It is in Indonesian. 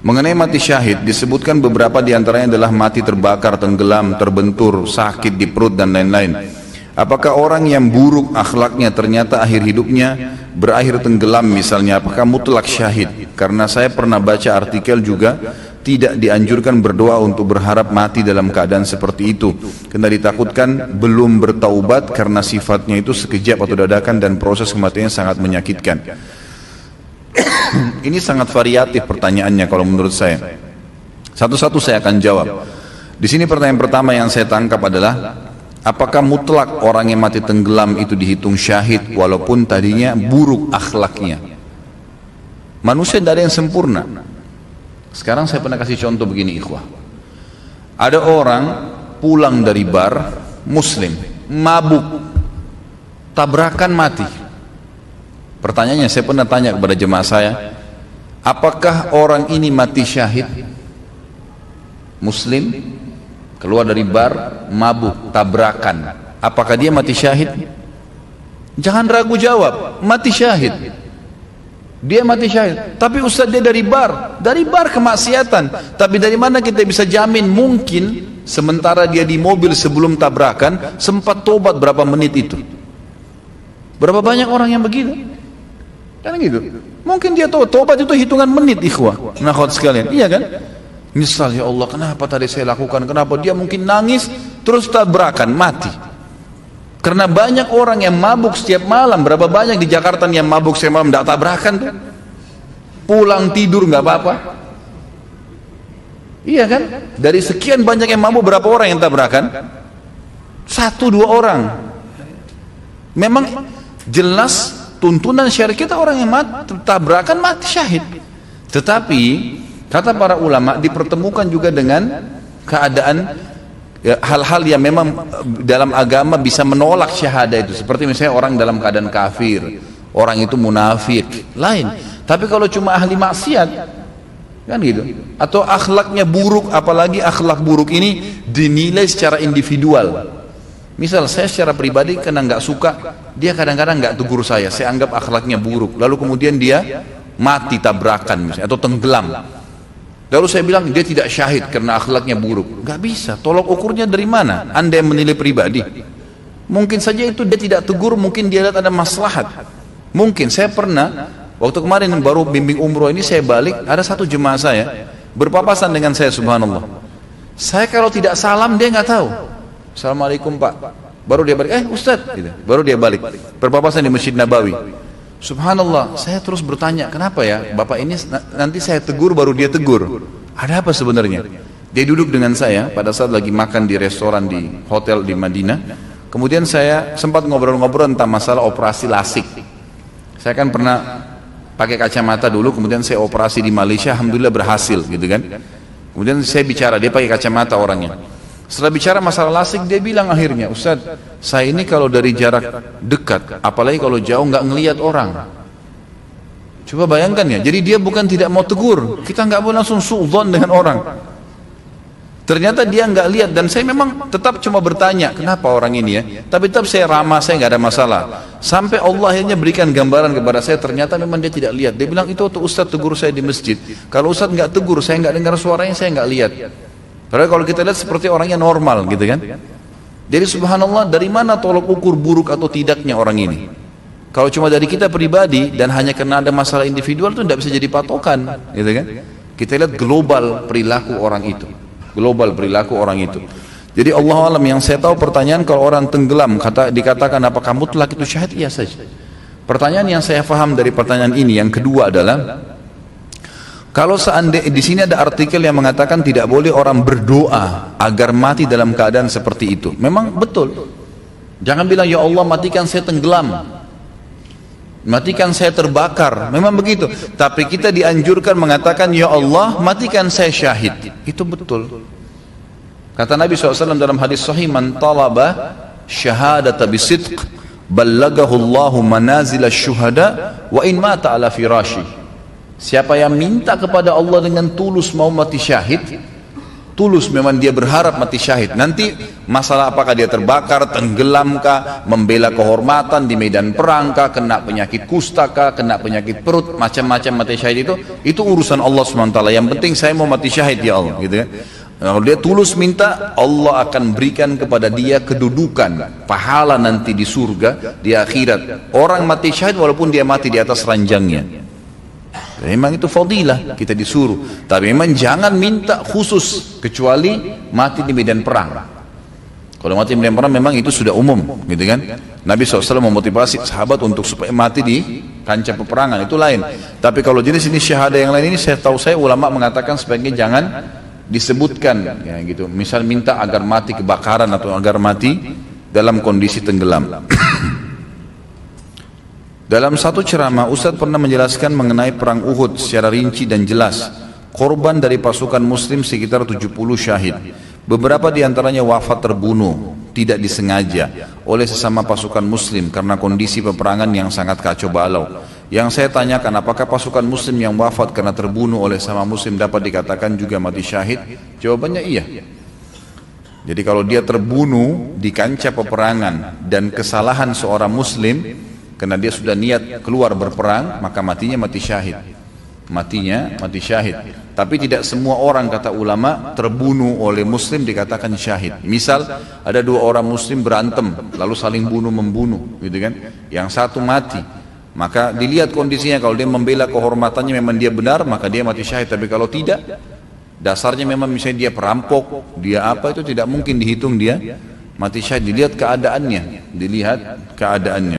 Mengenai mati syahid, disebutkan beberapa diantaranya adalah mati terbakar, tenggelam, terbentur, sakit di perut dan lain-lain. Apakah orang yang buruk akhlaknya ternyata akhir hidupnya berakhir tenggelam misalnya, apakah mutlak syahid? Karena saya pernah baca artikel juga tidak dianjurkan berdoa untuk berharap mati dalam keadaan seperti itu, karena ditakutkan belum bertaubat karena sifatnya itu sekejap atau dadakan dan proses kematiannya sangat menyakitkan. Ini sangat variatif pertanyaannya kalau menurut saya. Satu-satu saya akan jawab. Di sini pertanyaan pertama yang saya tangkap adalah, apakah mutlak orang yang mati tenggelam itu dihitung syahid walaupun tadinya buruk akhlaknya? Manusia tidak ada yang sempurna. Sekarang saya pernah kasih contoh begini ikhwah. Ada orang pulang dari bar, muslim, mabuk, tabrakan mati. Pertanyaannya, saya pernah tanya kepada jemaah saya, apakah orang ini mati syahid? Muslim, keluar dari bar, mabuk, tabrakan, apakah dia mati syahid? Jangan ragu jawab, mati syahid. Dia mati syahid. Tapi Ustaz, dia dari bar kemaksiatan. Tapi dari mana kita bisa jamin? Mungkin sementara dia di mobil sebelum tabrakan sempat tobat berapa menit itu. Berapa banyak orang yang begitu? Kan gitu. Mungkin dia tahu tobat itu hitungan menit ikhwah. Nah, kawan sekalian, iya kan? Misal, ya Allah, kenapa tadi saya lakukan? Kenapa? Dia mungkin nangis terus tabrakan mati. Karena banyak orang yang mabuk setiap malam. Berapa banyak di Jakarta yang mabuk setiap malam tidak tabrakan tuh? Pulang tidur nggak apa-apa. Iya kan? Dari sekian banyak yang mabuk, berapa orang yang tabrakan? 1-2 orang. Memang jelas tuntunan syariat kita orang yang tabrakan mati syahid. Tetapi kata para ulama dipertemukan juga dengan keadaan hal-hal yang memang dalam agama bisa menolak syahadah itu, seperti misalnya orang dalam keadaan kafir, orang itu munafik, lain. Tapi kalau cuma ahli maksiat, kan gitu, atau akhlaknya buruk, apalagi akhlak buruk ini dinilai secara individual. Misal saya secara pribadi karena nggak suka, dia kadang-kadang nggak tegur saya anggap akhlaknya buruk, lalu kemudian dia mati tabrakan misalnya, atau tenggelam. Lalu saya bilang dia tidak syahid karena akhlaknya buruk. Nggak bisa, tolok ukurnya dari mana? Anda yang menilai pribadi. Mungkin saja itu dia tidak tegur, mungkin dia lihat ada maslahat. Mungkin saya pernah, waktu kemarin baru bimbing umroh ini saya balik, ada satu jemaah saya berpapasan dengan saya, subhanallah. Saya kalau tidak salam dia nggak tahu. Assalamualaikum Pak. Baru dia balik, Ustaz, gitu. Baru dia balik. Berpapasan di Masjid Nabawi. Subhanallah, saya terus bertanya, kenapa ya Bapak ini nanti saya tegur baru dia tegur. Ada apa sebenarnya? Dia duduk dengan saya pada saat lagi makan di restoran di hotel di Madinah. Kemudian saya sempat ngobrol-ngobrol tentang masalah operasi lasik. Saya kan pernah pakai kacamata dulu, kemudian saya operasi di Malaysia, alhamdulillah berhasil gitu kan. Kemudian saya bicara, dia pakai kacamata orangnya. Setelah bicara masalah lasik, dia bilang akhirnya, Ustaz, saya ini kalau dari jarak dekat, apalagi kalau jauh nggak ngelihat orang. Coba bayangkan ya, jadi dia bukan tidak mau tegur, kita nggak boleh langsung suudzon dengan orang. Ternyata dia nggak lihat, dan saya memang tetap cuma bertanya, kenapa orang ini ya? Tapi tetap saya ramah, saya nggak ada masalah. Sampai Allah akhirnya berikan gambaran kepada saya, ternyata memang dia tidak lihat. Dia bilang, itu waktu Ustaz tegur saya di masjid. Kalau Ustaz nggak tegur, saya nggak dengar suaranya, saya nggak lihat. Padahal kalau kita lihat seperti orangnya normal gitu kan. Jadi subhanallah, dari mana tolok ukur buruk atau tidaknya orang ini? Kalau cuma dari kita pribadi dan hanya karena ada masalah individual itu tidak bisa jadi patokan gitu kan. Kita lihat global perilaku orang itu. Global perilaku orang itu. Jadi Allah alam, yang saya tahu pertanyaan kalau orang tenggelam dikatakan apakah mutlak itu syahid? Iya saja. Pertanyaan yang saya paham dari pertanyaan ini yang kedua adalah, kalau seandainya di sini ada artikel yang mengatakan tidak boleh orang berdoa agar mati dalam keadaan seperti itu. Memang betul. Jangan bilang ya Allah matikan saya tenggelam, matikan saya terbakar. Memang begitu. Tapi kita dianjurkan mengatakan ya Allah matikan saya syahid. Itu betul. Kata Nabi SAW dalam hadis sahih, man talaba syahadata bisidq ballagahu Allahu manazila syuhada wa in mata ala firashi. Siapa yang minta kepada Allah dengan tulus mau mati syahid, tulus memang dia berharap mati syahid. Nanti masalah apakah dia terbakar, tenggelam kah, membela kehormatan di medan perang kah, kena penyakit kusta kah, kena penyakit perut, macam-macam mati syahid itu urusan Allah SWT. Yang penting saya mau mati syahid ya Allah, gitu kan. Kalau dia tulus minta, Allah akan berikan kepada dia kedudukan, pahala nanti di surga, di akhirat. Orang mati syahid walaupun dia mati di atas ranjangnya. Memang itu fadilah, kita disuruh. Tapi memang jangan minta khusus kecuali mati di medan perang. Kalau mati di medan perang memang itu sudah umum, gitu kan. Nabi SAW memotivasi sahabat untuk supaya mati di kancah peperangan, itu lain. Tapi kalau jenis ini syahadah yang lain ini, saya ulama mengatakan sebaiknya jangan disebutkan, ya gitu. Misal minta agar mati kebakaran atau agar mati dalam kondisi tenggelam. Dalam satu ceramah, Ustadz pernah menjelaskan mengenai perang Uhud secara rinci dan jelas. Korban dari pasukan muslim sekitar 70 syahid. Beberapa di antaranya wafat terbunuh, tidak disengaja, oleh sesama pasukan muslim karena kondisi peperangan yang sangat kacau balau. Yang saya tanyakan, apakah pasukan muslim yang wafat karena terbunuh oleh sesama muslim dapat dikatakan juga mati syahid? Jawabannya iya. Jadi kalau dia terbunuh di kancah peperangan dan kesalahan seorang muslim, karena dia sudah niat keluar berperang, maka matinya mati syahid. Matinya mati syahid. Tapi tidak semua orang, kata ulama, terbunuh oleh muslim dikatakan syahid. Misal ada dua orang muslim berantem lalu saling bunuh-membunuh, gitu kan. Yang satu mati, maka dilihat kondisinya. Kalau dia membela kehormatannya memang dia benar, maka dia mati syahid. Tapi kalau tidak, dasarnya memang misalnya dia perampok, dia apa, itu tidak mungkin dihitung dia mati syahid. Dilihat keadaannya, dilihat keadaannya.